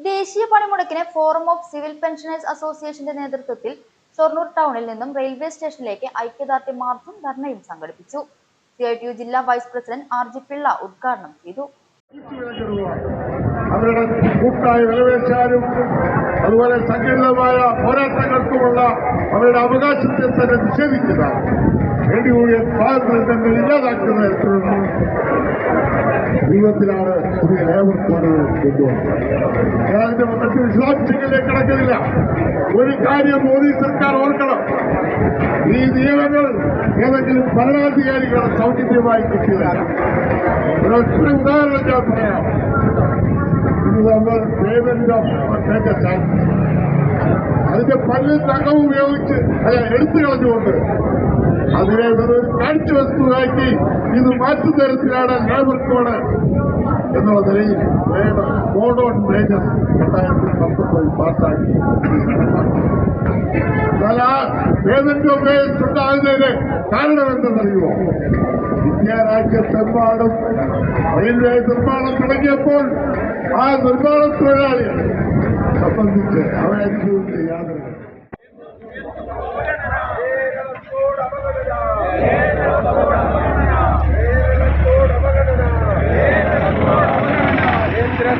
ദേശീയ പണിമുടക്കിന് forum of civil pensioners അസോസിയേഷന്റെ നേതൃത്വത്തിൽ ഷൊർണൂർ ടൗണിൽ നിന്നും റെയിൽവേ സ്റ്റേഷനിലേക്ക് ഐക്യദാർഢ്യ മാർച്ചും ധർണയും സംഘടിപ്പിച്ചു. CITU ജില്ലാ വൈസ് പ്രസിഡന്റ് RG പിള്ള ഉദ്ഘാടനം ചെയ്തു. അവരുടെ കൂട്ടായ വിലപേശാനും അതുപോലെ സംഘടിതമായ പോരാട്ടങ്ങൾക്കുമുള്ള അവരുടെ അവകാശത്തെ തന്നെ നിഷേധിക്കുന്നതാണ്. യൂണിയൻ സ്വാതന്ത്ര്യം തന്നെ ഇല്ലാതാക്കുന്ന തരത്തിലുള്ള ജീവിതത്തിലാണ് പുതിയ ലേബർ കോഡുകൾ കൊണ്ടുവന്നത്. ഞാൻ അതിന്റെ മറ്റു വിശദാംശങ്ങളിലേക്ക് കടക്കുന്നില്ല. ഒരു കാര്യം മോദി സർക്കാർ ഓർക്കണം, ഈ നിയമങ്ങൾ ഏതെങ്കിലും ഭരണാധികാരികളെ സൗജന്യമായി കിട്ടിയതല്ല. ഒരൊറ്റ ഉദാഹരണം ഞാൻ പറയാം. ഇത് നമ്മൾ പേയ്മെന്റ് ഓഫ് അതിന്റെ പല്ലും നഖവും ഉപയോഗിച്ച് എടുത്തു കളഞ്ഞുകൊണ്ട് അതിനെ ഒരു കാഴ്ച വസ്തുവാക്കി ഇത് മാറ്റു തരത്തിലാണ് ലേബർ കോഡ് എന്നുള്ള നിലയിൽ കോഡ് ഓൺ വേജസ് 2019 പാസ്സാക്കി. എന്നാൽ ആ പേയ്മെന്റ് ഓഫ് വേജസ് ഉണ്ടാകുന്നതിന് കാരണം എന്തെന്നറിയുമോ? ഇന്ത്യ രാജ്യത്തെമ്പാടും റെയിൽവേ നിർമ്മാണം തുടങ്ങിയപ്പോൾ ആ നിർമ്മാണ തൊഴിലാളികളെ സംബന്ധിച്ച് അവരനുഭവിച്ച യാതൊരു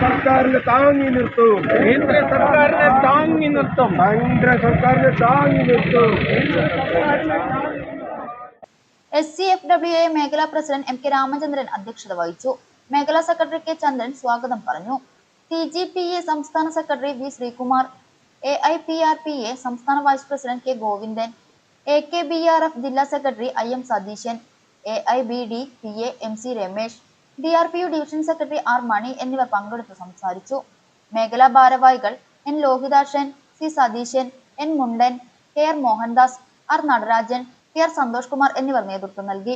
സർക്കാരിനെ താങ്ങി നിർത്തും, കേന്ദ്ര സർക്കാരിനെ താങ്ങി നിർത്തും, കേന്ദ്ര സർക്കാരിനെ താങ്ങി നിർത്തും. SCFWA മേഖലാ പ്രസിഡന്റ് MK രാമചന്ദ്രൻ അധ്യക്ഷത വഹിച്ചു. മേഖലാ സെക്രട്ടറി K ചന്ദ്രൻ സ്വാഗതം പറഞ്ഞു. TGPA സംസ്ഥാന സെക്രട്ടറി V ശ്രീകുമാർ, AIPRPA സംസ്ഥാന vice president K Govindan, AKBRF ജില്ലാ secretary IM Satheesan, AIBDPA MC Ramesh, DRPU division secretary R Mani എന്നിവർ പങ്കെടുത്ത് സംസാരിച്ചു. മേഖലാ ഭാരവാഹികൾ N Lohithakshan, C Satheesan, N മുണ്ടൻ, KR Mohandas, R Natarajan, KR Santhosh Kumar എന്നിവർ നേതൃത്വം നൽകി.